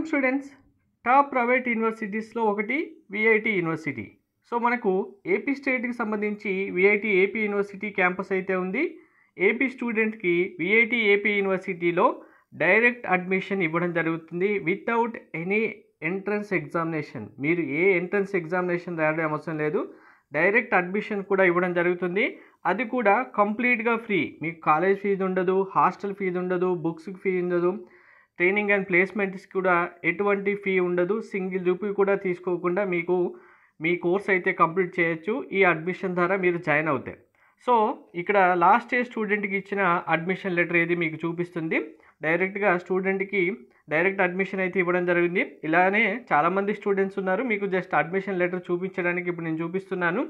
Welcome students. Top private యూనివర్సిటీస్లో ఒకటి VIT university. So మనకు AP స్టేట్కి సంబంధించి విఐటి ఏపీ యూనివర్సిటీ క్యాంపస్ అయితే ఉంది. ఏపీ స్టూడెంట్కి విఐటి ఏపీ యూనివర్సిటీలో డైరెక్ట్ అడ్మిషన్ ఇవ్వడం జరుగుతుంది వితౌట్ ఎనీ ఎంట్రన్స్ ఎగ్జామినేషన్. మీరు ఏ ఎంట్రన్స్ ఎగ్జామినేషన్ రాయడం అవసరం లేదు, డైరెక్ట్ అడ్మిషన్ కూడా ఇవ్వడం జరుగుతుంది. అది కూడా కంప్లీట్గా ఫ్రీ. మీకు కాలేజ్ ఫీజు ఉండదు, హాస్టల్ ఫీజు ఉండదు, బుక్స్కి ఫీ ఉండదు, ట్రైనింగ్ అండ్ ప్లేస్మెంట్స్ కూడా ఎటువంటి ఫీ ఉండదు. సింగిల్ రూపీ కూడా తీసుకోకుండా మీకు మీ కోర్స్ అయితే కంప్లీట్ చేయొచ్చు ఈ అడ్మిషన్ ద్వారా మీరు జాయిన్ అవుతాయి. సో ఇక్కడ లాస్ట్ ఇయర్ స్టూడెంట్కి ఇచ్చిన అడ్మిషన్ లెటర్ ఏది మీకు చూపిస్తుంది. డైరెక్ట్గా స్టూడెంట్కి డైరెక్ట్ అడ్మిషన్ అయితే ఇవ్వడం జరిగింది. ఇలానే చాలామంది స్టూడెంట్స్ ఉన్నారు. మీకు జస్ట్ అడ్మిషన్ లెటర్ చూపించడానికి ఇప్పుడు నేను చూపిస్తున్నాను.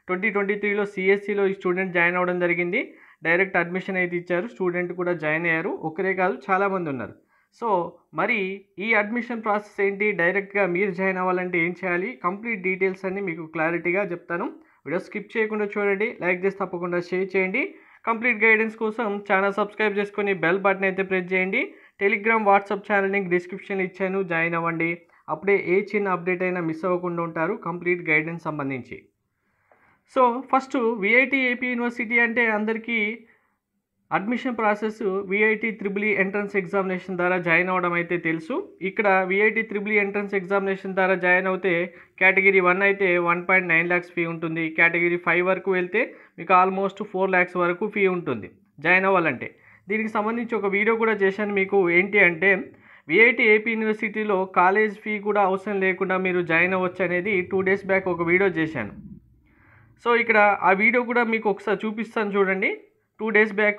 2023లో సిఎస్సిలో ఈ స్టూడెంట్ జాయిన్ అవ్వడం జరిగింది. డైరెక్ట్ అడ్మిషన్ అయితే ఇచ్చారు, స్టూడెంట్ కూడా జాయిన్ అయ్యారు. ఒకరే కాదు, చాలామంది ఉన్నారు. సో మరి ఈ అడ్మిషన్ ప్రాసెస్ ఏంటి, డైరెక్ట్గా మీరు జాయిన్ అవ్వాలంటే ఏం చేయాలి, కంప్లీట్ డీటెయిల్స్ అన్ని మీకు క్లారిటీగా చెప్తాను. వీడియో స్కిప్ చేయకుండా చూడండి, లైక్ చేసి తప్పకుండా షేర్ చేయండి. కంప్లీట్ గైడెన్స్ కోసం ఛానల్ సబ్స్క్రైబ్ చేసుకొని బెల్ బటన్ అయితే ప్రెస్ చేయండి. Telegram, WhatsApp channel link description ఇచ్చాను, జాయిన్ అవ్వండి. అప్పుడే ఏ చిన్న అప్డేట్ అయినా మిస్ అవ్వకుండా ఉంటారు కంప్లీట్ గైడెన్స్ సంబంధించి. So first VIT AP university అంటే అందరికీ admission process VIT triple entrance examination ద్వారా జాయిన్ అవ్వడం అయితే తెలుసు. ఇక్కడ విఐటి త్రిబుల్ ఎంట్రన్స్ ఎగ్జామినేషన్ ద్వారా జాయిన్ అవుతే కేటగిరీ 1 అయితే 1.9 lakhs ఫీ ఉంటుంది. కేటగిరీ 5 వరకు వెళ్తే మీకు ఆల్మోస్ట్ 4 lakhs వరకు ఫీ ఉంటుంది జాయిన్ అవ్వాలంటే. దీనికి సంబంధించి ఒక వీడియో కూడా చేశాను మీకు. ఏంటి అంటే విఐటి ఏపీ యూనివర్సిటీలో కాలేజ్ ఫీ కూడా అవసరం లేకుండా మీరు జాయిన్ అవ్వచ్చు అనేది 2 days బ్యాక్ ఒక వీడియో చేశాను. సో ఇక్కడ ఆ వీడియో కూడా మీకు ఒకసారి చూపిస్తాను చూడండి. 2 days back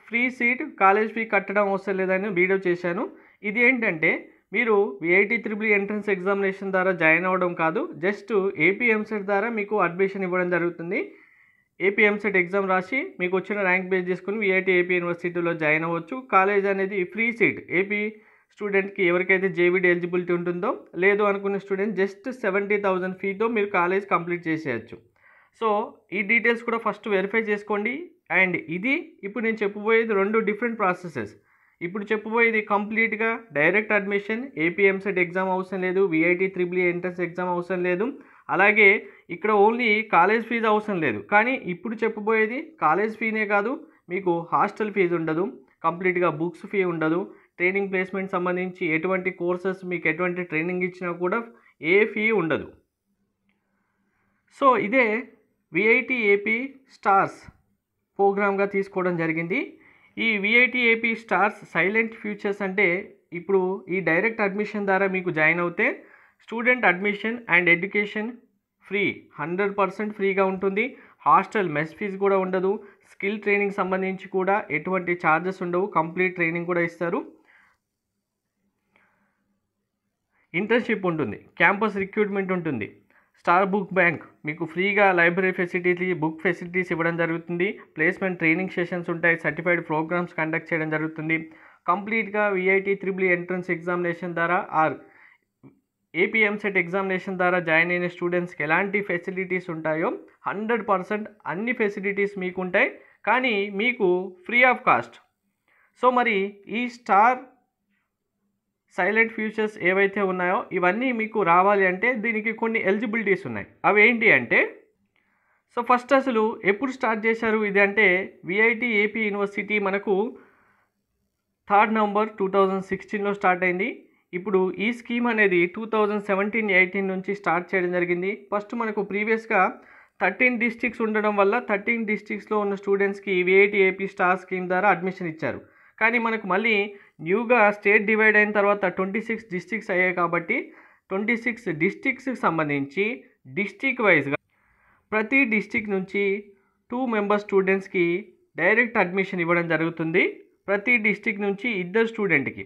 free seat, college fee కట్టడం అవసరం లేదని వీడియో చేశాను. ఇది ఏంటంటే మీరు విఐటి త్రిబుల్ ఎంట్రన్స్ ఎగ్జామినేషన్ ద్వారా జాయిన్ అవ్వడం కాదు, జస్ట్ ఏపీ ఎంసెట్ ద్వారా మీకు అడ్మిషన్ ఇవ్వడం జరుగుతుంది. ఏపీ ఎంసెట్ ఎగ్జామ్ రాసి మీకు వచ్చిన ర్యాంక్ బేస్ చేసుకుని విఐటి ఏపీ యూనివర్సిటీలో జాయిన్ అవ్వచ్చు. కాలేజ్ అనేది ఫ్రీ సీట్. ఏపీ స్టూడెంట్కి ఎవరికైతే జేవిడి ఎలిజిబిలిటీ ఉంటుందో, లేదు అనుకున్న స్టూడెంట్ జస్ట్ 70,000 ఫీతో మీరు కాలేజ్ కంప్లీట్ చేసేయచ్చు. సో ఈ డీటెయిల్స్ కూడా ఫస్ట్ వెరిఫై చేసుకోండి. అండ్ ఇది ఇప్పుడు నేను చెప్పబోయేది 2 డిఫరెంట్ ప్రాసెసెస్. ఇప్పుడు చెప్పబోయేది కంప్లీట్గా direct admission, AP EAMCET exam అవసరం లేదు, విఐటి త్రిబుల్ ఎంట్రన్స్ ఎగ్జామ్ అవసరం లేదు, అలాగే ఇక్కడ ఓన్లీ కాలేజ్ ఫీజు అవసరం లేదు. కానీ ఇప్పుడు చెప్పబోయేది కాలేజ్ ఫీనే కాదు, మీకు హాస్టల్ ఫీజు ఉండదు, కంప్లీట్గా బుక్స్ ఫీ ఉండదు, ట్రైనింగ్ ప్లేస్మెంట్ సంబంధించి ఎటువంటి కోర్సెస్ మీకు ఎటువంటి ట్రైనింగ్ ఇచ్చినా కూడా ఏ ఫీ ఉండదు. సో ఇదే విఐటి ఏపీ స్టార్స్ ప్రోగ్రామ్గా తీసుకోవడం జరిగింది. ఈ VIT AP stars silent futures అంటే ఇప్పుడు ఈ డైరెక్ట్ అడ్మిషన్ ద్వారా మీకు జాయిన్ అవుతే student admission and education free, 100% ఫ్రీగా ఉంటుంది. హాస్టల్ మెస్ ఫీజు కూడా ఉండదు. స్కిల్ ట్రైనింగ్ సంబంధించి కూడా ఎటువంటి ఛార్జెస్ ఉండవు, కంప్లీట్ ట్రైనింగ్ కూడా ఇస్తారు. ఇంటర్న్షిప్ ఉంటుంది, క్యాంపస్ రిక్రూట్మెంట్ ఉంటుంది, స్టార్ బుక్ బ్యాంక్ మీకు ఫ్రీగా లైబ్రరీ ఫెసిలిటీ, బుక్ ఫెసిలిటీస్ ఇవ్వడం జరుగుతుంది. ప్లేస్మెంట్ ట్రైనింగ్ సెషన్స్ ఉంటాయి, సర్టిఫైడ్ ప్రోగ్రామ్స్ కండక్ట్ చేయడం జరుగుతుంది. కంప్లీట్గా విఐటి త్రిబుల్ ఎంట్రన్స్ ఎగ్జామినేషన్ ద్వారా ఆర్ ఏపీ ఎంసెట్ ఎగ్జామినేషన్ ద్వారా జాయిన్ అయిన స్టూడెంట్స్కి ఎలాంటి ఫెసిలిటీస్ ఉంటాయో 100% అన్ని ఫెసిలిటీస్ మీకు ఉంటాయి, కానీ మీకు ఫ్రీ ఆఫ్ కాస్ట్. సో మరి ఈ స్టార్ సైలెంట్ ఫ్యూచర్స్ ఏవైతే ఉన్నాయో ఇవన్నీ మీకు రావాలి అంటే దీనికి కొన్ని ఎలిజిబిలిటీస్ ఉన్నాయి. అవి ఏంటి అంటే, సో ఫస్ట్ అసలు ఎప్పుడు స్టార్ట్ చేశారు ఇది అంటే విఐటి ఏపీ యూనివర్సిటీ మనకు 3 November 2016లో స్టార్ట్ అయింది. ఇప్పుడు ఈ స్కీమ్ అనేది 2017-18 నుంచి స్టార్ట్ చేయడం జరిగింది. ఫస్ట్ మనకు ప్రీవియస్గా 13 డిస్ట్రిక్ట్స్ ఉండడం వల్ల 13 డిస్ట్రిక్ట్స్లో ఉన్న స్టూడెంట్స్కి విఐటి ఏపీ స్టార్ స్కీమ్ ద్వారా అడ్మిషన్ ఇచ్చారు. కానీ మనకు మళ్ళీ న్యూగా స్టేట్ డివైడ్ అయిన తర్వాత 26 డిస్ట్రిక్ట్స్ అయ్యాయి. కాబట్టి 26 డిస్ట్రిక్ట్స్కి సంబంధించి డిస్ట్రిక్ట్ వైజ్గా ప్రతి డిస్ట్రిక్ట్ నుంచి 2 మెంబర్ స్టూడెంట్స్కి డైరెక్ట్ అడ్మిషన్ ఇవ్వడం జరుగుతుంది. ప్రతి డిస్ట్రిక్ట్ నుంచి 2 స్టూడెంట్కి.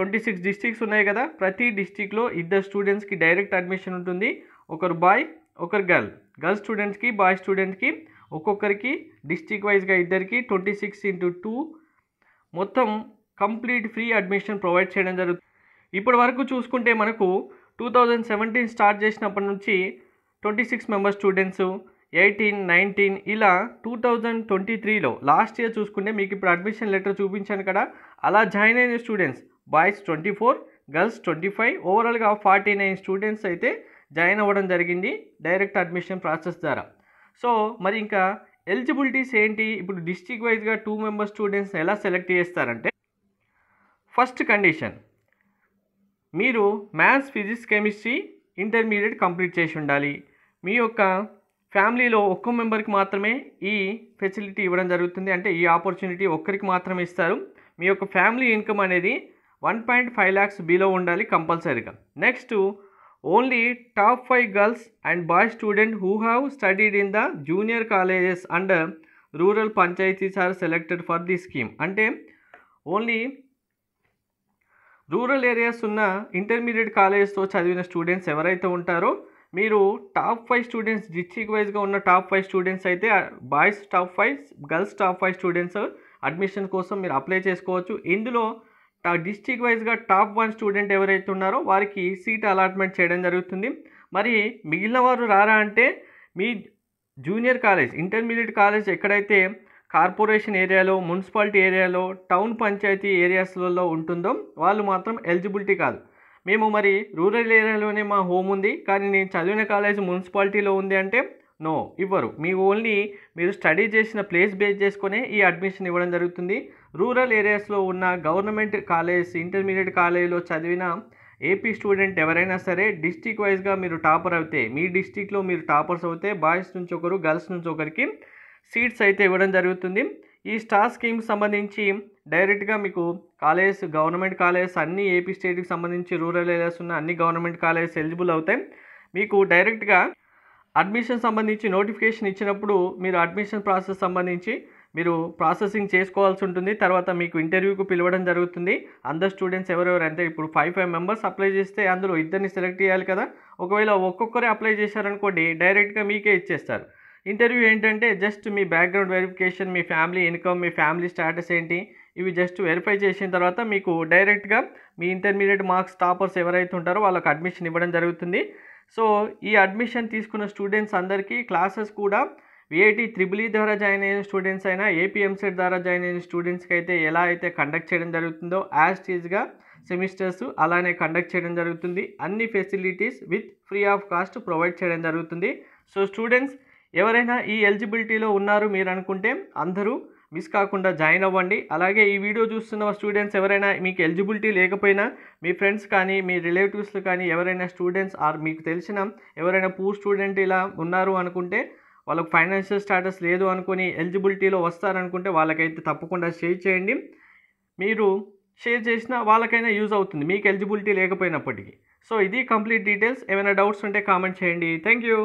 26 డిస్ట్రిక్ట్స్ ఉన్నాయి కదా, ప్రతి డిస్ట్రిక్ట్లో 2 స్టూడెంట్స్కి డైరెక్ట్ అడ్మిషన్ ఉంటుంది. ఒకరు బాయ్, ఒకరు గర్ల్. గర్ల్ స్టూడెంట్స్కి, బాయ్ స్టూడెంట్కి ఒక్కొక్కరికి డిస్ట్రిక్ట్ వైజ్గా 2కి 26 × 2 మొత్తం కంప్లీట్ ఫ్రీ అడ్మిషన్ ప్రొవైడ్ చేయడం జరుగుతుంది. ఇప్పటి వరకు చూసుకుంటే మనకు 2017 స్టార్ట్ చేసినప్పటి నుంచి 26 మెంబర్ స్టూడెంట్స్, 18, 19 ఇలా 2023లో లాస్ట్ ఇయర్ చూసుకుంటే మీకు ఇప్పుడు అడ్మిషన్ లెటర్ చూపించాను కదా, అలా జాయిన్ అయిన స్టూడెంట్స్ బాయ్స్ 24, గర్ల్స్ 25, ఓవరాల్గా 49 స్టూడెంట్స్ అయితే జాయిన్ అవ్వడం జరిగింది డైరెక్ట్ అడ్మిషన్ ప్రాసెస్ ద్వారా. సో మరి ఇంకా ఎలిజిబిలిటీస్ ఏంటి, ఇప్పుడు డిస్ట్రిక్ట్ వైజ్గా 2 మెంబర్ స్టూడెంట్స్ని ఎలా సెలెక్ట్ చేస్తారంటే, ఫస్ట్ కండిషన్ మీరు maths, physics, chemistry intermediate complete చేసి ఉండాలి. మీ యొక్క ఫ్యామిలీలో ఒక్క మెంబర్కి మాత్రమే ఈ ఫెసిలిటీ ఇవ్వడం జరుగుతుంది, అంటే ఈ ఆపర్చునిటీ ఒక్కరికి మాత్రమే ఇస్తారు. మీ యొక్క ఫ్యామిలీ ఇన్కమ్ అనేది 1.5 lakhs బిలో ఉండాలి కంపల్సరీగా. Next, only top 5 girls and boys student who have studied in the junior colleges and rural panchayats are selected for the scheme. అంటే ఓన్లీ రూరల్ ఏరియాస్ ఉన్న ఇంటర్మీడియట్ కాలేజెస్తో చదివిన స్టూడెంట్స్ ఎవరైతే ఉంటారో, మీరు టాప్ 5 స్టూడెంట్స్ డిస్ట్రిక్ట్ వైజ్గా ఉన్న టాప్ 5 స్టూడెంట్స్ అయితే boys top 5, girls top 5 students admission కోసం మీరు అప్లై చేసుకోవచ్చు. ఇందులో డిస్ట్రిక్ట్ వైజ్గా టాప్ 1 స్టూడెంట్ ఎవరైతే ఉన్నారో వారికి సీట్ అలాట్మెంట్ చేయడం జరుగుతుంది. మరి మిగిలిన వారు రారా అంటే, మీ జూనియర్ కాలేజ్, ఇంటర్మీడియట్ కాలేజ్ ఎక్కడైతే కార్పొరేషన్ ఏరియాలో, మున్సిపాలిటీ ఏరియాలో, టౌన్ పంచాయతీ ఏరియాస్లలో ఉంటుందో వాళ్ళు మాత్రం ఎలిజిబిలిటీ కాదు. మేము మరి రూరల్ ఏరియాలోనే మా హోమ్ ఉంది, కానీ నేను చదివిన కాలేజ్ మున్సిపాలిటీలో ఉంది అంటే నో, ఇవ్వరు. మీకు ఓన్లీ మీరు స్టడీ చేసిన ప్లేస్ బేస్ చేసుకునే ఈ అడ్మిషన్ ఇవ్వడం జరుగుతుంది. రూరల్ ఏరియాస్లో ఉన్న గవర్నమెంట్ కాలేజ్, ఇంటర్మీడియట్ కాలేజీలో చదివిన ఏపీ స్టూడెంట్ ఎవరైనా సరే డిస్ట్రిక్ట్ వైజ్గా మీరు టాపర్ అవుతే, మీ డిస్ట్రిక్ట్లో మీరు టాపర్స్ అవుతే బాయ్స్ నుంచి ఒకరు, గర్ల్స్ నుంచి ఒకరికి సీట్స్ అయితే ఇవ్వడం జరుగుతుంది. ఈ స్టార్ స్కీమ్ సంబంధించి డైరెక్ట్గా మీకు కాలేజ్, గవర్నమెంట్ కాలేజెస్ అన్ని ఏపీ స్టేట్కి సంబంధించి రూరల్ ఏరియాస్ ఉన్న అన్ని గవర్నమెంట్ కాలేజెస్ ఎలిజిబుల్ అవుతాయి. మీకు డైరెక్ట్గా అడ్మిషన్ సంబంధించి నోటిఫికేషన్ ఇచ్చినప్పుడు మీరు అడ్మిషన్ ప్రాసెస్ సంబంధించి మీరు ప్రాసెసింగ్ చేసుకోవాల్సి ఉంటుంది. తర్వాత మీకు ఇంటర్వ్యూకి పిలవడం జరుగుతుంది. అందరు స్టూడెంట్స్ ఎవరెవరు అంటే, ఇప్పుడు 5 మెంబర్స్ అప్లై చేస్తే అందులో ఇద్దరిని సెలెక్ట్ చేయాలి కదా. ఒకవేళ ఒక్కొక్కరే అప్లై చేశారనుకోండి, డైరెక్ట్గా మీకే ఇచ్చేస్తారు. ఇంటర్వ్యూ ఏంటంటే జస్ట్ మీ బ్యాక్గ్రౌండ్ వెరిఫికేషన్, మీ ఫ్యామిలీ ఇన్కమ్, మీ ఫ్యామిలీ స్టేటస్ ఏంటి, ఇవి జస్ట్ వెరిఫై చేసిన తర్వాత మీకు డైరెక్ట్గా మీ ఇంటర్మీడియట్ మార్క్స్ టాపర్స్ ఎవరైతే ఉంటారో వాళ్ళకి అడ్మిషన్ ఇవ్వడం జరుగుతుంది. సో ఈ అడ్మిషన్ తీసుకున్న స్టూడెంట్స్ అందరికీ క్లాసెస్ కూడా విఐటి త్రిబుల్ ద్వారా జాయిన్ అయిన స్టూడెంట్స్ అయినా, ఏపీ ఎంసెట్ ద్వారా జాయిన్ అయిన స్టూడెంట్స్కి అయితే ఎలా అయితే కండక్ట్ చేయడం జరుగుతుందో యాజ్ టీజ్గా సెమిస్టర్స్ అలానే కండక్ట్ చేయడం జరుగుతుంది. అన్ని facilities with free of cost provide చేయడం జరుగుతుంది. సో స్టూడెంట్స్ ఎవరైనా ఈ ఎలిజిబిలిటీలో ఉన్నారు మీరు అనుకుంటే అందరూ మిస్ కాకుండా జాయిన్ అవ్వండి. అలాగే ఈ వీడియో చూస్తున్న స్టూడెంట్స్ ఎవరైనా మీకు ఎలిజిబిలిటీ లేకపోయినా, మీ ఫ్రెండ్స్ కానీ మీ రిలేటివ్స్లు కానీ ఎవరైనా స్టూడెంట్స్ ఆర్ మీకు తెలిసిన ఎవరైనా పూర్ స్టూడెంట్ ఇలా ఉన్నారు అనుకుంటే, వాళ్ళకు ఫైనాన్షియల్ స్టేటస్ లేదు అనుకుని ఎలిజిబిలిటీలో వస్తారనుకుంటే వాళ్ళకైతే తప్పకుండా షేర్ చేయండి. మీరు షేర్ చేసినా వాళ్ళకైనా యూజ్ అవుతుంది మీకు ఎలిజిబిలిటీ లేకపోయినప్పటికీ. సో ఇది కంప్లీట్ డీటెయిల్స్. ఏమైనా డౌట్స్ ఉంటే కామెంట్ చేయండి. Thank you.